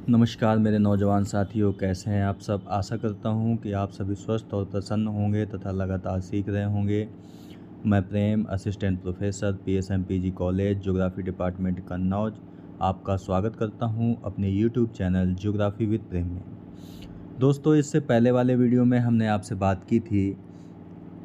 नमस्कार मेरे नौजवान साथियों, कैसे हैं आप सब। आशा करता हूं कि आप सभी स्वस्थ और प्रसन्न होंगे तथा लगातार सीख रहे होंगे। मैं Prem, assistant professor, PSMPG college, geography department Kannauj, आपका स्वागत करता हूं अपने YouTube channel geography with Prem में। दोस्तों, इससे पहले वाले वीडियो में हमने आपसे बात की थी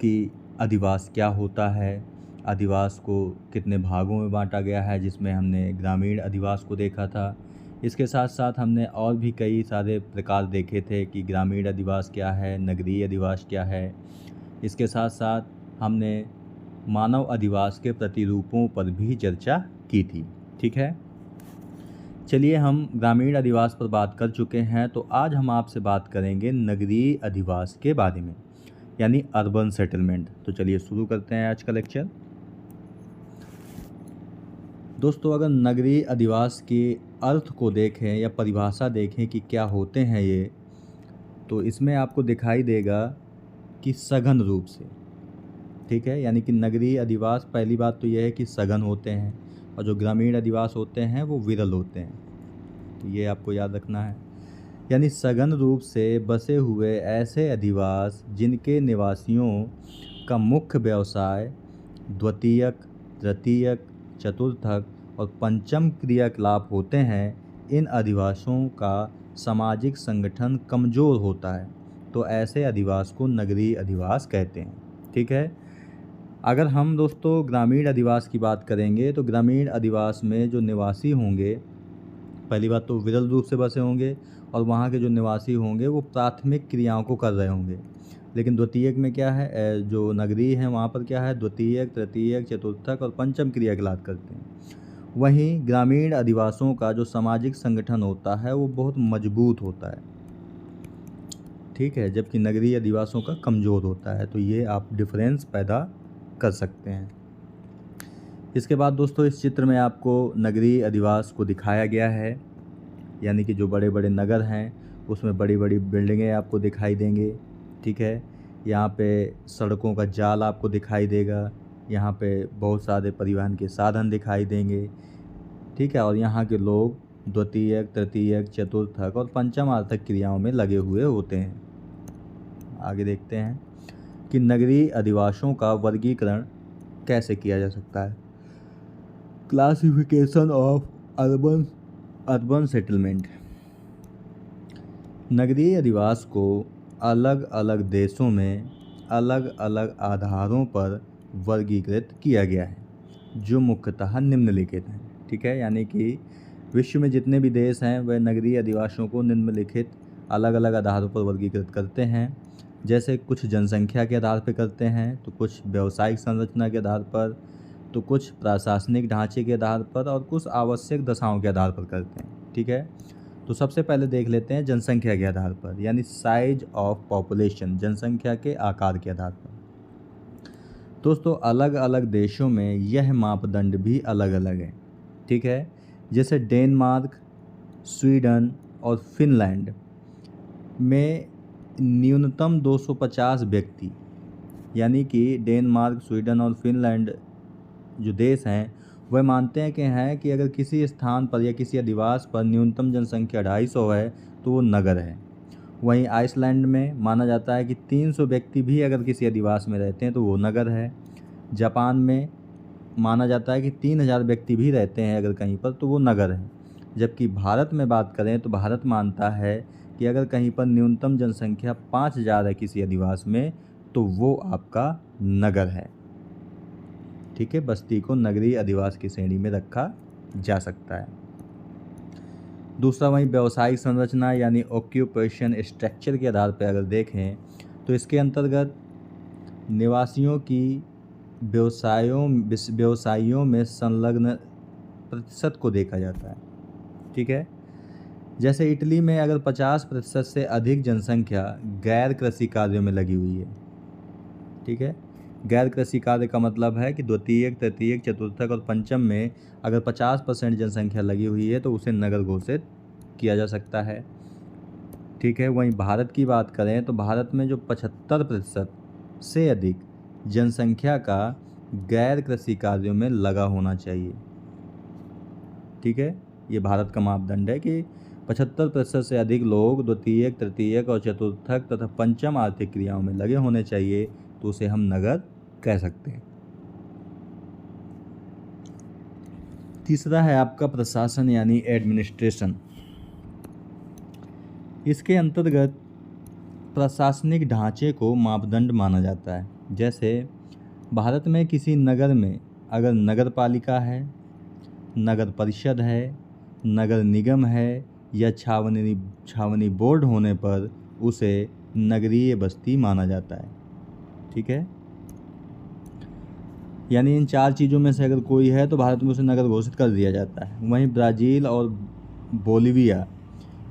कि अधिवास क्या होता है, अधिवास को कितने भागों में बांटा गया है, जिसमें हमने ग्रामीण अधिवास को देखा था। इसके साथ साथ हमने और भी कई सारे प्रकार देखे थे कि ग्रामीण अधिवास क्या है, नगरीय अधिवास क्या है। इसके साथ साथ हमने मानव अधिवास के प्रतिरूपों पर भी चर्चा की थी। ठीक है, चलिए हम ग्रामीण अधिवास पर बात कर चुके हैं, तो आज हम आपसे बात करेंगे नगरीय अधिवास के बारे में, यानी अर्बन सेटलमेंट। तो चलिए शुरू करते हैं आज का लेक्चर। दोस्तों, अगर नगरीय अधिवास के अर्थ को देखें या परिभाषा देखें कि क्या होते हैं ये, तो इसमें आपको दिखाई देगा कि सघन रूप से, ठीक है, यानी कि नगरीय अधिवास, पहली बात तो यह है कि सघन होते हैं, और जो ग्रामीण अधिवास होते हैं वो विरल होते हैं। तो ये आपको याद रखना है, यानी सघन रूप से बसे हुए ऐसे अधिवास जिनके निवासियों का मुख्य व्यवसाय द्वितीयक, तृतीयक, चतुर्थक और पंचम क्रियाकलाप होते हैं, इन अधिवासों का सामाजिक संगठन कमज़ोर होता है, तो ऐसे अधिवास को नगरीय अधिवास कहते हैं। ठीक है, अगर हम दोस्तों ग्रामीण अधिवास की बात करेंगे तो ग्रामीण अधिवास में जो निवासी होंगे, पहली बात तो विरल रूप से बसे होंगे, और वहाँ के जो निवासी होंगे वो प्राथमिक क्रियाओं को कर रहे होंगे। लेकिन द्वितीयक में क्या है, जो नगरीय हैं वहाँ पर क्या है, द्वितीयक, तृतीयक, चतुर्थक और पंचम क्रियाकलाप करते हैं। वहीं ग्रामीण अधिवासों का जो सामाजिक संगठन होता है वो बहुत मजबूत होता है, ठीक है, जबकि नगरीय अधिवासों का कमज़ोर होता है। तो ये आप डिफरेंस पैदा कर सकते हैं। इसके बाद दोस्तों, इस चित्र में आपको नगरीय अधिवास को दिखाया गया है, यानी कि जो बड़े बड़े नगर हैं उसमें बड़ी बड़ी बिल्डिंगें आपको दिखाई देंगे। ठीक है, यहाँ पे सड़कों का जाल आपको दिखाई देगा, यहाँ पे बहुत सारे परिवहन के साधन दिखाई देंगे। ठीक है, और यहाँ के लोग द्वितीयक, तृतीयक, चतुर्थक और पंचम आर्थक क्रियाओं में लगे हुए होते हैं। आगे देखते हैं कि नगरीय अधिवासों का वर्गीकरण कैसे किया जा सकता है। Classification of urban settlement. नगरीय अधिवास को अलग अलग देशों में अलग अलग आधारों पर वर्गीकृत किया गया है, जो मुख्यतः निम्नलिखित हैं। ठीक है, यानी कि विश्व में जितने भी देश हैं वह नगरीय अधिवासों को निम्नलिखित अलग अलग आधारों पर वर्गीकृत करते हैं। जैसे कुछ जनसंख्या के आधार पर करते हैं, तो कुछ व्यावसायिक संरचना के आधार पर, तो कुछ प्रशासनिक ढांचे के आधार पर, और कुछ आवश्यक दशाओं के आधार पर करते हैं। ठीक है, तो सबसे पहले देख लेते हैं जनसंख्या के आधार पर, यानी साइज ऑफ पॉपुलेशन, जनसंख्या के आकार के आधार पर। दोस्तों, अलग अलग देशों में यह मापदंड भी अलग अलग है। ठीक है, जैसे डेनमार्क, स्वीडन और फिनलैंड में न्यूनतम 250 व्यक्ति, यानी कि डेनमार्क, स्वीडन और फिनलैंड जो देश हैं वह मानते हैं कि अगर किसी स्थान पर या किसी अधिवास पर न्यूनतम जनसंख्या 250 है तो वो नगर है। वहीं आइसलैंड में माना जाता है कि 300 व्यक्ति भी अगर किसी अधिवास में रहते हैं तो वो नगर है। जापान में माना जाता है कि 3000 व्यक्ति भी रहते हैं अगर कहीं पर तो वो नगर है। जबकि भारत में बात करें तो भारत मानता है कि अगर कहीं पर न्यूनतम जनसंख्या 5000 है किसी अधिवास में तो वो आपका नगर है। ठीक है, बस्ती को नगरीय अधिवास की श्रेणी में रखा जा सकता है। दूसरा, वहीं व्यावसायिक संरचना यानी ऑक्यूपेशन स्ट्रक्चर के आधार पर अगर देखें तो इसके अंतर्गत निवासियों की व्यवसायों में संलग्न प्रतिशत को देखा जाता है। ठीक है, जैसे इटली में अगर 50% से अधिक जनसंख्या गैर कृषि कार्यों में लगी हुई है। ठीक है, गैर कृषि कार्य का मतलब है कि द्वितीयक, तृतीयक, चतुर्थक और पंचम में अगर 50% जनसंख्या लगी हुई है तो उसे नगर घोषित किया जा सकता है। ठीक है, वहीं भारत की बात करें तो भारत में जो 75% से अधिक जनसंख्या का गैर कृषि कार्यों में लगा होना चाहिए। ठीक है, ये भारत का मापदंड है कि 75% से अधिक लोग द्वितीयक, तृतीयक और चतुर्थक तथा पंचम आर्थिक क्रियाओं में लगे होने चाहिए, तो उसे हम नगर कह सकते हैं। तीसरा है आपका प्रशासन यानी एडमिनिस्ट्रेशन। इसके अंतर्गत प्रशासनिक ढांचे को मापदंड माना जाता है। जैसे भारत में किसी नगर में अगर नगर पालिका है, नगर परिषद है, नगर निगम है या छावनी बोर्ड होने पर उसे नगरीय बस्ती माना जाता है। ठीक है, यानी इन 4 चीज़ों में से अगर कोई है तो भारत में उसे नगर घोषित कर दिया जाता है। वहीं ब्राज़ील और बोलिविया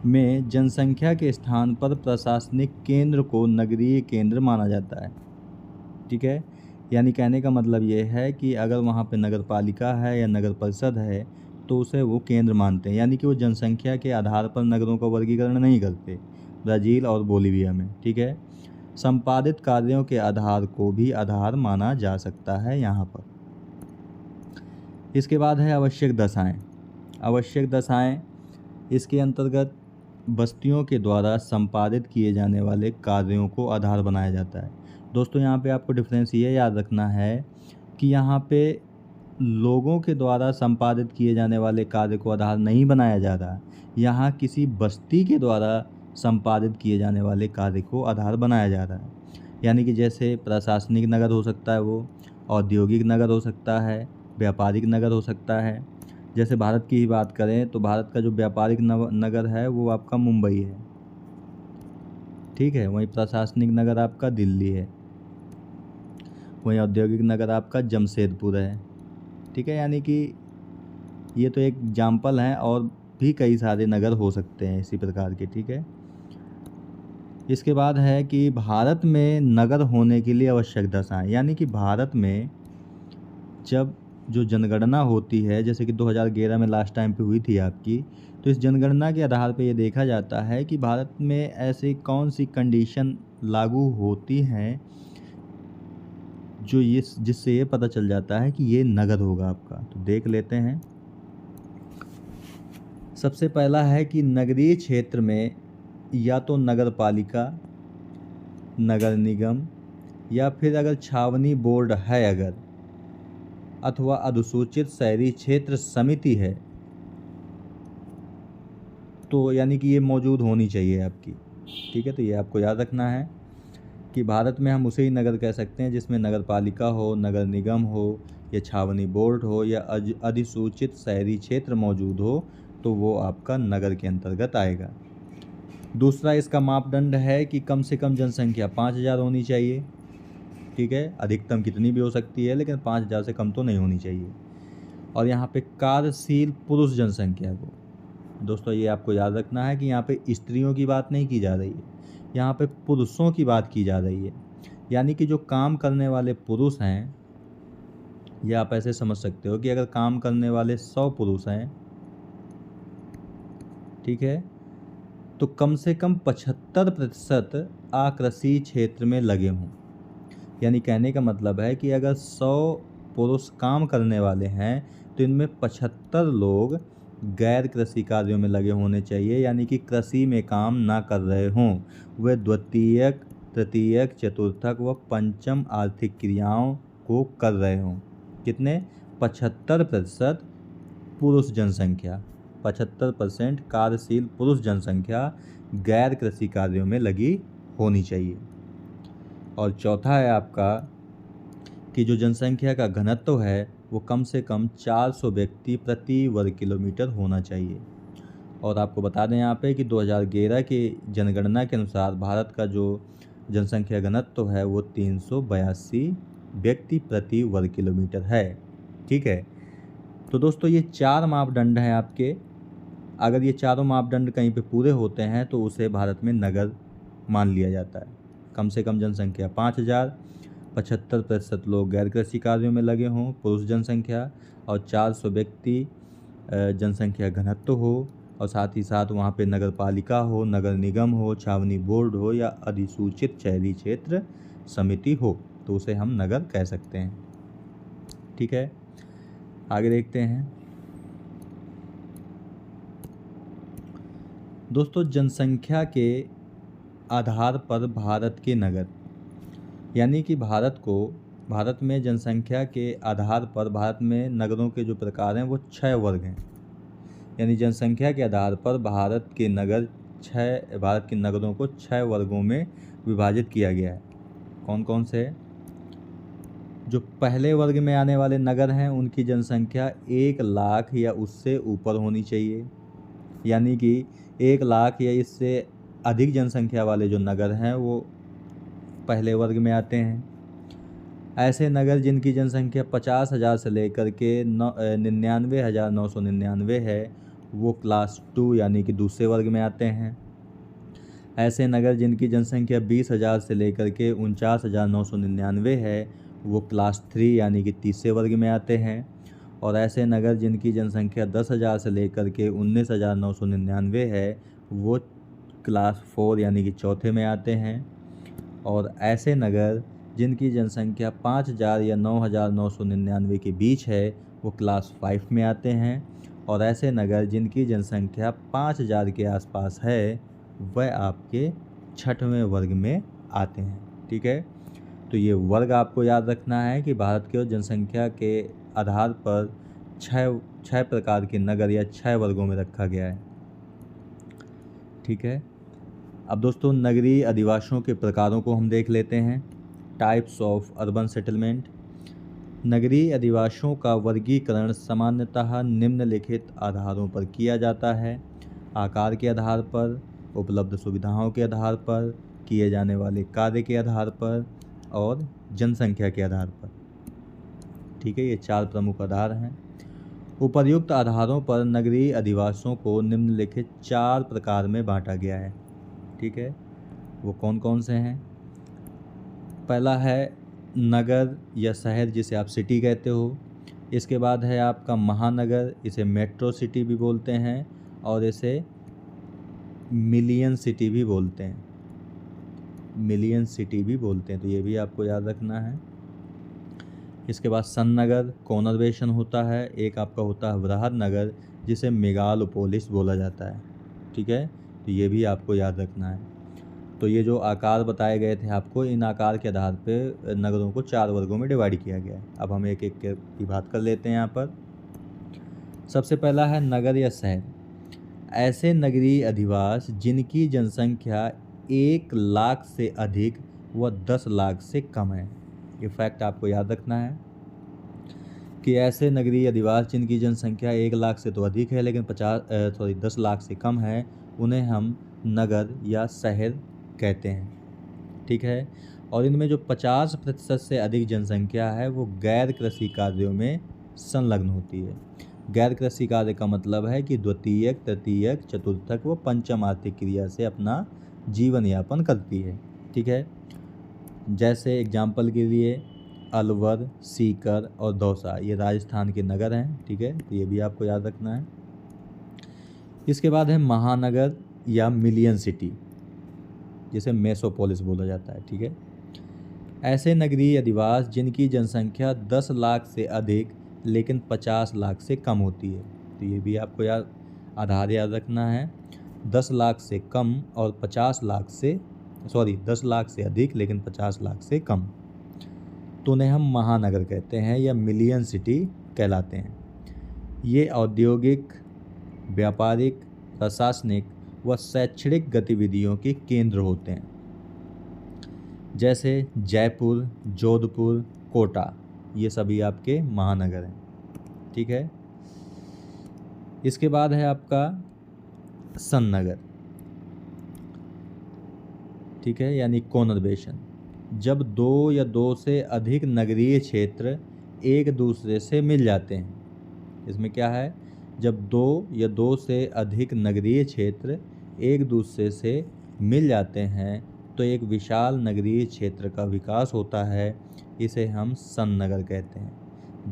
में जनसंख्या के स्थान पर प्रशासनिक केंद्र को नगरीय केंद्र माना जाता है। ठीक है, यानी कहने का मतलब ये है कि अगर वहाँ पे नगर पालिका है या नगर परिषद है तो उसे वो केंद्र मानते हैं, यानी कि वो जनसंख्या के आधार पर नगरों का वर्गीकरण नहीं करते ब्राज़ील और बोलिविया में। ठीक है, संपादित कार्यों के आधार को भी आधार माना जा सकता है यहाँ पर। इसके बाद है आवश्यक दशाएं। आवश्यक दशाएं इसके अंतर्गत बस्तियों के द्वारा संपादित किए जाने वाले कार्यों को आधार बनाया जाता है। दोस्तों यहाँ पे आपको डिफरेंस ये याद रखना है कि यहाँ पे लोगों के द्वारा संपादित किए जाने वाले कार्य को आधार नहीं बनाया जा रहा, यहाँ किसी बस्ती के द्वारा संपादित किए जाने वाले कार्य को आधार बनाया जा रहा है। यानी कि जैसे प्रशासनिक नगर हो सकता है, वो औद्योगिक नगर हो सकता है, व्यापारिक नगर हो सकता है। जैसे भारत की ही बात करें तो भारत का जो व्यापारिक नगर है वो आपका मुंबई है। ठीक है, वहीं प्रशासनिक नगर आपका दिल्ली है, वहीं औद्योगिक नगर आपका जमशेदपुर है। ठीक है, यानी कि ये तो एक एग्जाम्पल है और भी कई सारे नगर हो सकते हैं इसी प्रकार के। ठीक है, इसके बाद है कि भारत में नगर होने के लिए आवश्यक दशाएं, यानी कि भारत में जब जो जनगणना होती है, जैसे कि 2011 में लास्ट टाइम पे हुई थी आपकी, तो इस जनगणना के आधार पे ये देखा जाता है कि भारत में ऐसी कौन सी कंडीशन लागू होती हैं जो ये जिससे ये पता चल जाता है कि ये नगर होगा आपका। तो देख लेते हैं। सबसे पहला है कि नगरीय क्षेत्र में या तो नगर पालिका, नगर निगम या फिर अगर छावनी बोर्ड है अगर, अथवा अनुसूचित शहरी क्षेत्र समिति है, तो यानी कि ये मौजूद होनी चाहिए आपकी। ठीक है, तो ये आपको याद रखना है कि भारत में हम उसे ही नगर कह सकते हैं जिसमें नगर पालिका हो, नगर निगम हो या छावनी बोर्ड हो या अधिसूचित शहरी क्षेत्र मौजूद हो, तो वो आपका नगर के अंतर्गत आएगा। दूसरा इसका मापदंड है कि कम से कम जनसंख्या 5000 होनी चाहिए। ठीक है, अधिकतम कितनी भी हो सकती है लेकिन 5000 से कम तो नहीं होनी चाहिए। और यहाँ पे कार्यशील पुरुष जनसंख्या को, दोस्तों ये आपको याद रखना है कि यहाँ पे स्त्रियों की बात नहीं की जा रही है, यहाँ पे पुरुषों की बात की जा रही है। यानी कि जो काम करने वाले पुरुष हैं, ये आप ऐसे समझ सकते हो कि अगर काम करने वाले 100 पुरुष हैं, ठीक है, तो कम से कम 75% आकृषि क्षेत्र में लगे हों। यानी कहने का मतलब है कि अगर 100 पुरुष काम करने वाले हैं तो इनमें 75 लोग गैर कृषि कार्यों में लगे होने चाहिए, यानी कि कृषि में काम ना कर रहे हों, वे द्वितीयक, तृतीयक, चतुर्थक व पंचम आर्थिक क्रियाओं को कर रहे हों। कितने? 75% पुरुष जनसंख्या, 75% कार्यशील पुरुष जनसंख्या गैर कृषि कार्यों में लगी होनी चाहिए। और चौथा है आपका कि जो जनसंख्या का घनत्व है वो कम से कम 400 व्यक्ति प्रति वर्ग किलोमीटर होना चाहिए। और आपको बता दें यहाँ पे कि 2011 की जनगणना के अनुसार भारत का जो जनसंख्या घनत्व है वो 382 व्यक्ति प्रति वर्ग किलोमीटर है। ठीक है, तो दोस्तों ये 4 मापदंड हैं आपके। अगर ये चारों मापदंड कहीं पे पूरे होते हैं तो उसे भारत में नगर मान लिया जाता है। कम से कम जनसंख्या 5000, 75% लोग गैर कृषि कार्यों में लगे हों पुरुष जनसंख्या, और 400 व्यक्ति जनसंख्या घनत्व हो, और साथ ही साथ वहाँ पे नगर पालिका हो, नगर निगम हो, छावनी बोर्ड हो या अधिसूचित शहरी क्षेत्र समिति हो, तो उसे हम नगर कह सकते हैं। ठीक है, आगे देखते हैं। दोस्तों, जनसंख्या के आधार पर भारत के नगर, यानी कि भारत में जनसंख्या के आधार पर भारत में नगरों के जो प्रकार हैं वो 6 वर्ग हैं। यानी जनसंख्या के आधार पर भारत के नगरों को 6 वर्गों में विभाजित किया गया है। कौन कौन से? जो पहले वर्ग में आने वाले नगर हैं उनकी जनसंख्या 1 लाख या उससे ऊपर होनी चाहिए, यानी कि 1 लाख या इससे अधिक जनसंख्या वाले जो नगर हैं वो पहले वर्ग में आते हैं। ऐसे नगर जिनकी जनसंख्या 50,000 से लेकर के 99,999 है वो क्लास 2 यानी कि दूसरे वर्ग में आते हैं। ऐसे नगर जिनकी जनसंख्या 20,000 से लेकर के 49,999 है वो क्लास 3 यानी कि तीसरे वर्ग में आते हैं। और ऐसे नगर जिनकी जनसंख्या 10,000 से लेकर के 19,999 है वो क्लास 4 यानी कि चौथे में आते हैं। और ऐसे नगर जिनकी जनसंख्या 5,000 या 9,999 के बीच है वो क्लास 5 में आते हैं। और ऐसे नगर जिनकी जनसंख्या 5,000 के आसपास है वह आपके 6वें वर्ग में आते हैं। ठीक है, तो ये वर्ग आपको याद रखना है कि भारत के जनसंख्या के आधार पर 6 प्रकार के नगर या 6 वर्गों में रखा गया है। ठीक है, अब दोस्तों नगरीय अधिवासियों के प्रकारों को हम देख लेते हैं। Types of urban settlement. नगरीय अधिवासियों का वर्गीकरण सामान्यतः निम्नलिखित आधारों पर किया जाता है: आकार के आधार पर, उपलब्ध सुविधाओं के आधार पर, किए जाने वाले कार्य के आधार पर और जनसंख्या के आधार पर। ठीक है, ये 4 प्रमुख आधार हैं। उपर्युक्त आधारों पर नगरीय अधिवासियों को निम्नलिखित 4 प्रकार में बांटा गया है। ठीक है, वो कौन कौन से हैं? पहला है नगर या शहर जिसे आप सिटी कहते हो। इसके बाद है आपका महानगर, इसे मेट्रो सिटी भी बोलते हैं और इसे मिलियन सिटी भी बोलते हैं। तो ये भी आपको याद रखना है। इसके बाद सन्नगर कोनर्वेशन होता है। एक आपका होता है बृहद नगर जिसे मेगालोपोलिस बोला जाता है। ठीक है, तो ये भी आपको याद रखना है। तो ये जो आकार बताए गए थे आपको, इन आकार के आधार पे नगरों को 4 वर्गों में डिवाइड किया गया है। अब हम एक एक की बात कर लेते हैं यहाँ पर। सबसे पहला है नगर या शहर। ऐसे नगरीय अधिवास जिनकी जनसंख्या 1 लाख से अधिक व 10 लाख से कम है। ये फैक्ट आपको याद रखना है कि ऐसे नगरीय अधिवास जिनकी जनसंख्या 1 लाख से तो अधिक है लेकिन 10 लाख से कम है उन्हें हम नगर या शहर कहते हैं। ठीक है, और इनमें जो 50% से अधिक जनसंख्या है वो गैर कृषि कार्यों में संलग्न होती है। गैर कृषि कार्य का मतलब है कि द्वितीयक, तृतीयक, चतुर्थक व पंचम आर्थिक क्रिया से अपना जीवन यापन करती है। ठीक है, जैसे एग्जाम्पल के लिए अलवर, सीकर और दौसा ये राजस्थान के नगर हैं। ठीक है, तो ये भी आपको याद रखना है। इसके बाद है महानगर या मिलियन सिटी जिसे मेसोपोलिस बोला जाता है। ठीक है, ऐसे नगरीय अधिवास जिनकी जनसंख्या 10 लाख से अधिक लेकिन 50 लाख से कम होती है। तो ये भी आपको आधार याद रखना है। 10 लाख से कम और 10 लाख से अधिक लेकिन 50 लाख से कम, तो उन्हें हम महानगर कहते हैं या मिलियन सिटी कहलाते हैं। ये औद्योगिक, व्यापारिक, प्रशासनिक व शैक्षणिक गतिविधियों के केंद्र होते हैं, जैसे जयपुर, जोधपुर, कोटा, ये सभी आपके महानगर हैं। ठीक है, इसके बाद है आपका सन्नगर। ठीक है, यानी कोनर्वेशन। जब 2 या 2 से अधिक नगरीय क्षेत्र एक दूसरे से मिल जाते हैं। इसमें क्या है, जब 2 या 2 से अधिक नगरीय क्षेत्र एक दूसरे से मिल जाते हैं तो एक विशाल नगरीय क्षेत्र का विकास होता है। इसे हम सन्नगर कहते हैं।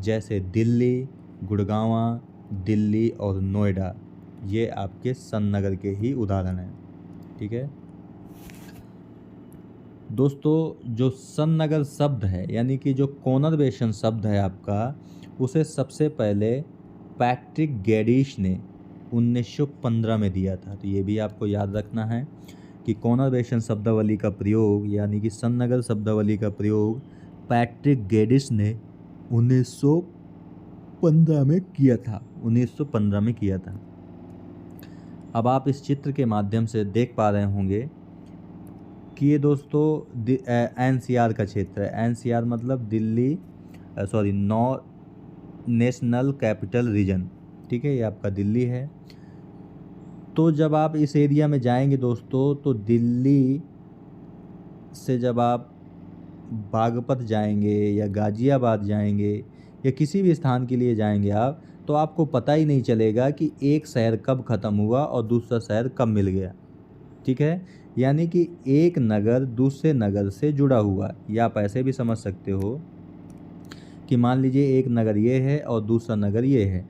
जैसे दिल्ली, गुड़गांव, दिल्ली और नोएडा, ये आपके सन्नगर के ही उदाहरण हैं। ठीक है दोस्तों, जो सन्नगर शब्द है यानी कि जो कोनर्वेशन शब्द है आपका, उसे सबसे पहले पैट्रिक गैडिश ने 1915 में दिया था। तो ये भी आपको याद रखना है कि कॉनरवेशन शब्दावली का प्रयोग यानी कि सन्नगर शब्दावली का प्रयोग पैट्रिक गेडिस ने 1915 में किया था। 1915 में किया था। अब आप इस चित्र के माध्यम से देख पा रहे होंगे कि ये दोस्तों एनसीआर का क्षेत्र है। एनसीआर मतलब नेशनल कैपिटल रीजन, ठीक है, ये आपका दिल्ली है। तो जब आप इस एरिया में जाएंगे दोस्तों, तो दिल्ली से जब आप बागपत जाएंगे या गाजियाबाद जाएंगे या किसी भी स्थान के लिए जाएंगे आप, तो आपको पता ही नहीं चलेगा कि एक शहर कब ख़त्म हुआ और दूसरा शहर कब मिल गया, ठीक है। यानी कि एक नगर दूसरे नगर से जुड़ा हुआ है। या आप ऐसे भी समझ सकते हो कि मान लीजिए एक नगर ये है और दूसरा नगर ये है।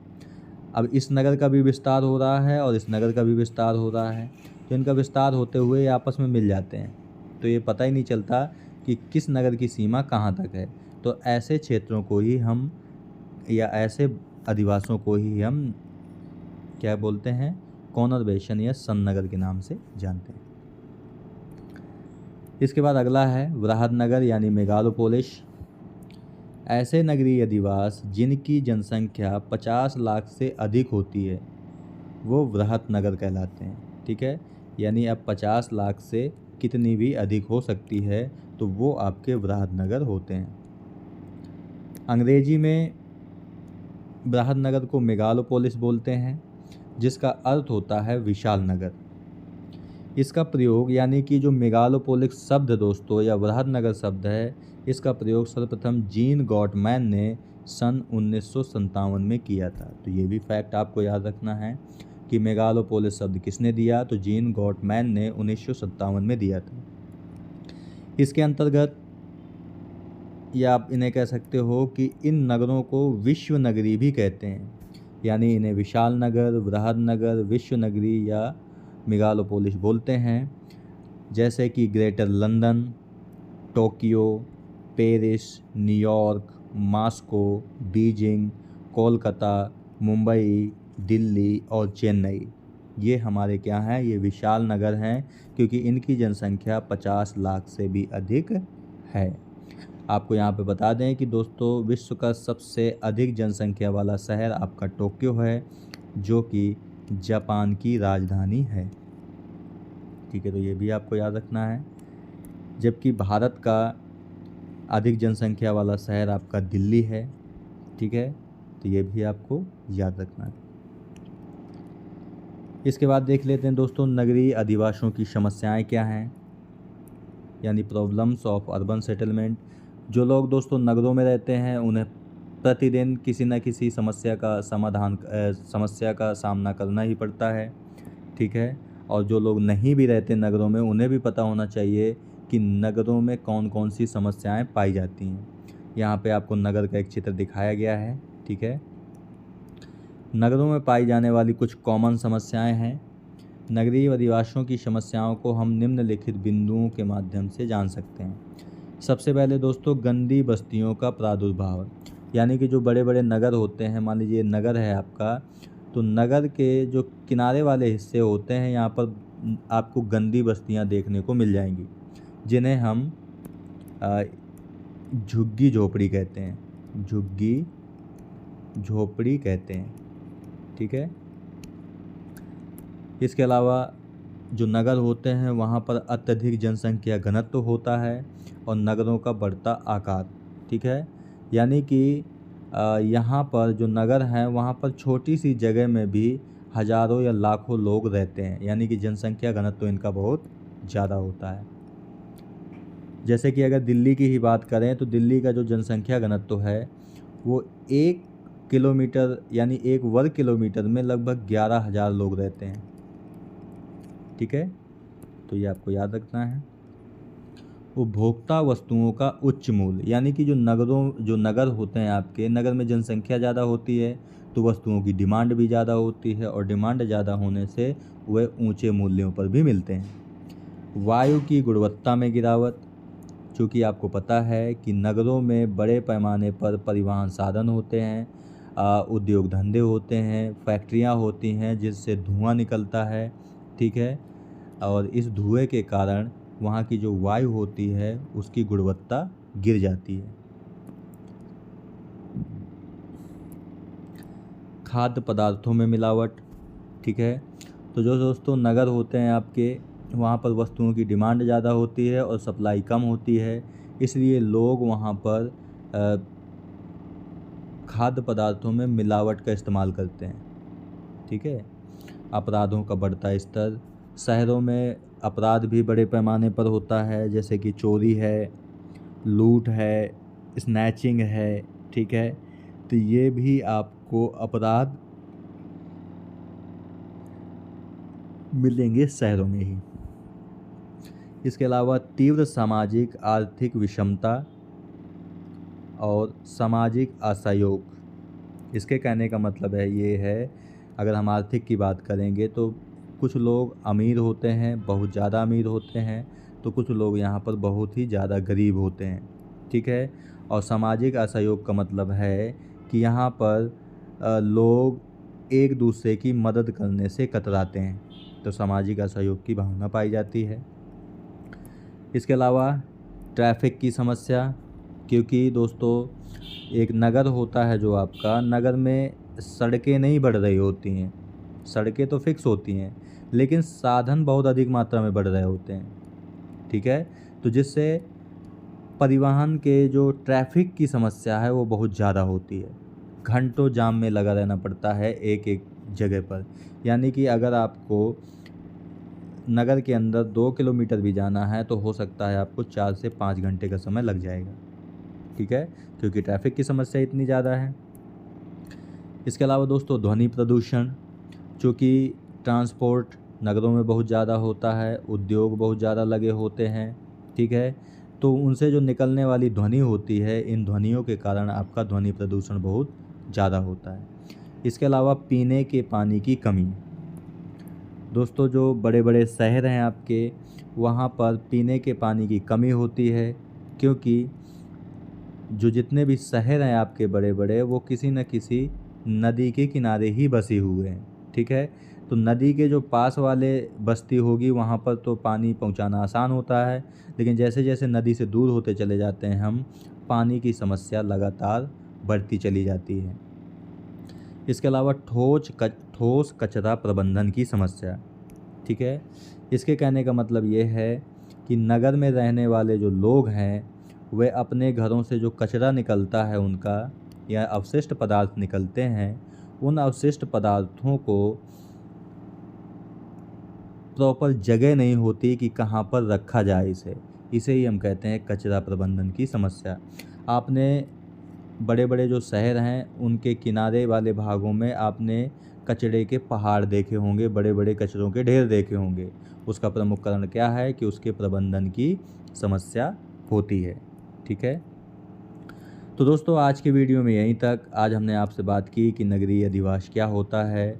अब इस नगर का भी विस्तार हो रहा है और इस नगर का भी विस्तार हो रहा है, तो इनका विस्तार होते हुए आपस में मिल जाते हैं। तो ये पता ही नहीं चलता कि किस नगर की सीमा कहाँ तक है। तो ऐसे क्षेत्रों को ही हम या ऐसे अधिवासों को ही हम क्या बोलते हैं, कॉनरवेशन या सन्नगर के नाम से जानते हैं। इसके बाद अगला है वृहदनगर यानी मेगालोपोलिस। ऐसे नगरीय अधिवास जिनकी जनसंख्या 50 लाख से अधिक होती है वो वृहदनगर कहलाते हैं, ठीक है। यानी अब 50 लाख से कितनी भी अधिक हो सकती है तो वो आपके वृहदनगर होते हैं। अंग्रेजी में वृहदनगर को मेगालोपोलिस बोलते हैं, जिसका अर्थ होता है विशाल नगर। इसका प्रयोग यानी कि जो मेगालोपोलिस शब्द दोस्तों या वृहदनगर शब्द है, इसका प्रयोग सर्वप्रथम जीन गॉटमैन ने सन 1957 में किया था। तो ये भी फैक्ट आपको याद रखना है कि मेगालोपोलिस शब्द किसने दिया, तो जीन गॉटमैन ने 1957 में दिया था। इसके अंतर्गत या आप इन्हें कह सकते हो कि इन नगरों को विश्व नगरी भी कहते हैं। यानी इन्हें विशाल नगर, वृहदनगर, विश्व नगरी या मेगालोपोलिस बोलते हैं। जैसे कि greater London, Tokyo, Paris, New York, Moscow, Beijing, Kolkata, Mumbai, Delhi और चेन्नई, ये हमारे क्या हैं, ये विशाल नगर हैं, क्योंकि इनकी जनसंख्या 50 लाख से भी अधिक है। आपको यहाँ पे बता दें कि दोस्तों विश्व का सबसे अधिक जनसंख्या वाला शहर आपका टोक्यो है, जो कि जापान की राजधानी है, ठीक है। तो ये भी आपको याद रखना है। जबकि भारत का अधिक जनसंख्या वाला शहर आपका दिल्ली है, ठीक है। तो ये भी आपको याद रखना है। इसके बाद देख लेते हैं दोस्तों नगरीय अधिवासियों की समस्याएं क्या हैं, यानी प्रॉब्लम्स ऑफ अर्बन सेटलमेंट। जो लोग दोस्तों नगरों में रहते हैं उन्हें प्रतिदिन किसी न किसी समस्या का सामना करना ही पड़ता है, ठीक है। और जो लोग नहीं भी रहते नगरों में उन्हें भी पता होना चाहिए कि नगरों में कौन कौन सी समस्याएं पाई जाती हैं। यहाँ पे आपको नगर का एक चित्र दिखाया गया है, ठीक है। नगरों में पाई जाने वाली कुछ कॉमन समस्याएं हैं। नगरीय अधिवासियों की समस्याओं को हम निम्नलिखित बिंदुओं के माध्यम से जान सकते हैं। सबसे पहले दोस्तों गंदी बस्तियों का प्रादुर्भाव, यानी कि जो बड़े बड़े नगर होते हैं, मान लीजिए नगर है आपका, तो नगर के जो किनारे वाले हिस्से होते हैं यहाँ पर आपको गंदी बस्तियाँ देखने को मिल जाएंगी, जिन्हें हम झुग्गी झोपड़ी कहते हैं, झुग्गी झोपड़ी कहते हैं, ठीक है। इसके अलावा जो नगर होते हैं वहाँ पर अत्यधिक जनसंख्या घनत्व होता है और नगरों का बढ़ता आकार, ठीक है। यानी कि यहाँ पर जो नगर हैं वहाँ पर छोटी सी जगह में भी हज़ारों या लाखों लोग रहते हैं, यानी कि जनसंख्या घनत्व इनका बहुत ज़्यादा होता है। जैसे कि अगर दिल्ली की ही बात करें तो दिल्ली का जो जनसंख्या घनत्व है वो 1 किलोमीटर यानी 1 वर्ग किलोमीटर में लगभग 11,000 लोग रहते हैं, ठीक है। तो ये आपको याद रखना है। उपभोक्ता वस्तुओं का उच्च मूल्य, यानी कि जो नगर होते हैं आपके, नगर में जनसंख्या ज़्यादा होती है तो वस्तुओं की डिमांड भी ज़्यादा होती है और डिमांड ज़्यादा होने से वे ऊंचे मूल्यों पर भी मिलते हैं। वायु की गुणवत्ता में गिरावट, चूँकि आपको पता है कि नगरों में बड़े पैमाने पर परिवहन साधन होते हैं, उद्योग धंधे होते हैं, फैक्ट्रियां होती हैं जिससे धुआं निकलता है, ठीक है। और इस धुएं के कारण वहाँ की जो वायु होती है उसकी गुणवत्ता गिर जाती है। खाद्य पदार्थों में मिलावट, ठीक है। तो जो दोस्तों नगर होते हैं आपके, वहाँ पर वस्तुओं की डिमांड ज़्यादा होती है और सप्लाई कम होती है, इसलिए लोग वहाँ पर खाद्य पदार्थों में मिलावट का इस्तेमाल करते हैं, ठीक है। अपराधों का बढ़ता स्तर, शहरों में अपराध भी बड़े पैमाने पर होता है, जैसे कि चोरी है, लूट है, स्नैचिंग है, ठीक है। तो ये भी आपको अपराध मिलेंगे शहरों में ही। इसके अलावा तीव्र सामाजिक आर्थिक विषमता और सामाजिक असहयोग, इसके कहने का मतलब है ये है, अगर हम आर्थिक की बात करेंगे तो कुछ लोग अमीर होते हैं, बहुत ज़्यादा अमीर होते हैं, तो कुछ लोग यहाँ पर बहुत ही ज़्यादा गरीब होते हैं, ठीक है। और सामाजिक असहयोग का मतलब है कि यहाँ पर लोग एक दूसरे की मदद करने से कतराते हैं, तो सामाजिक असहयोग की भावना पाई जाती है। इसके अलावा ट्रैफिक की समस्या, क्योंकि दोस्तों एक नगर होता है जो आपका, नगर में सड़कें नहीं बढ़ रही होती हैं, सड़कें तो फिक्स होती हैं, लेकिन साधन बहुत अधिक मात्रा में बढ़ रहे होते हैं, ठीक है। तो जिससे परिवहन के जो ट्रैफिक की समस्या है वो बहुत ज़्यादा होती है, घंटों जाम में लगा रहना पड़ता है एक एक जगह पर। यानी कि अगर आपको नगर के अंदर 2 किलोमीटर भी जाना है तो हो सकता है आपको 4 से 5 घंटे का समय लग जाएगा, ठीक है, क्योंकि ट्रैफिक की समस्या इतनी ज़्यादा है। इसके अलावा दोस्तों ध्वनि प्रदूषण, चूँकि ट्रांसपोर्ट नगरों में बहुत ज़्यादा होता है, उद्योग बहुत ज़्यादा लगे होते हैं, ठीक है, तो उनसे जो निकलने वाली ध्वनि होती है, इन ध्वनियों के कारण आपका ध्वनि प्रदूषण बहुत ज़्यादा होता है। इसके अलावा पीने के पानी की कमी, दोस्तों जो बड़े बड़े शहर हैं आपके, वहाँ पर पीने के पानी की कमी होती है, क्योंकि जो जितने भी शहर हैं आपके बड़े बड़े, वो किसी न किसी नदी के किनारे ही बसे हुए हैं, ठीक है। तो नदी के जो पास वाले बस्ती होगी वहाँ पर तो पानी पहुँचाना आसान होता है, लेकिन जैसे जैसे नदी से दूर होते चले जाते हैं हम, पानी की समस्या लगातार बढ़ती चली जाती है। इसके अलावा ठोस कचरा प्रबंधन की समस्या, ठीक है। इसके कहने का मतलब ये है कि नगर में रहने वाले जो लोग हैं वे अपने घरों से जो कचरा निकलता है उनका, या अवशिष्ट पदार्थ निकलते हैं, उन अवशिष्ट पदार्थों को प्रॉपर जगह नहीं होती कि कहाँ पर रखा जाए इसे ही हम कहते हैं कचरा प्रबंधन की समस्या। आपने बड़े बड़े जो शहर हैं उनके किनारे वाले भागों में आपने कचरे के पहाड़ देखे होंगे, बड़े बड़े कचरों के ढेर देखे होंगे। उसका प्रमुख कारण क्या है कि उसके प्रबंधन की समस्या होती है, ठीक है। तो दोस्तों आज के वीडियो में यहीं तक। आज हमने आपसे बात की कि नगरीय अधिवास क्या होता है,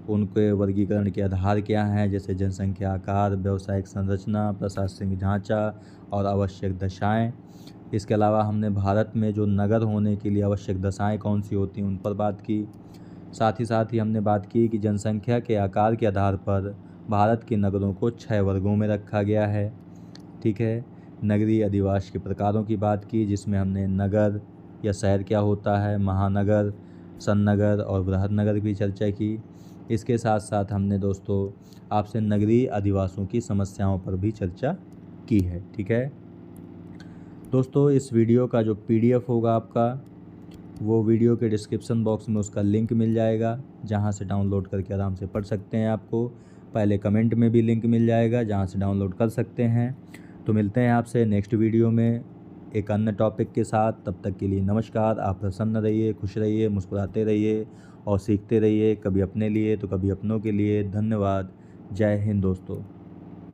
उनके वर्गीकरण के आधार क्या हैं, जैसे जनसंख्या आकार, व्यावसायिक संरचना, प्रशासनिक ढांचा और आवश्यक दशाएं। इसके अलावा हमने भारत में जो नगर होने के लिए आवश्यक दशाएं कौन सी होती हैं उन पर बात की। साथ ही हमने बात की कि जनसंख्या के आकार के आधार पर भारत के नगरों को 6 वर्गों में रखा गया है, ठीक है। नगरीय अधिवास के प्रकारों की बात की, जिसमें हमने नगर या शहर क्या होता है, महानगर, सन्नगर और बृहद नगर की चर्चा की। इसके साथ साथ हमने दोस्तों आपसे नगरीय अधिवासों की समस्याओं पर भी चर्चा की है, ठीक है। दोस्तों इस वीडियो का जो PDF होगा आपका, वो वीडियो के डिस्क्रिप्शन बॉक्स में उसका लिंक मिल जाएगा, जहां से डाउनलोड करके आराम से पढ़ सकते हैं। आपको पहले कमेंट में भी लिंक मिल जाएगा जहां से डाउनलोड कर सकते हैं। तो मिलते हैं आपसे नेक्स्ट वीडियो में एक अन्य टॉपिक के साथ। तब तक के लिए नमस्कार। आप प्रसन्न रहिए, खुश रहिए, मुस्कुराते रहिए और सीखते रहिए, कभी अपने लिए तो कभी अपनों के लिए। धन्यवाद। जय हिंद दोस्तों।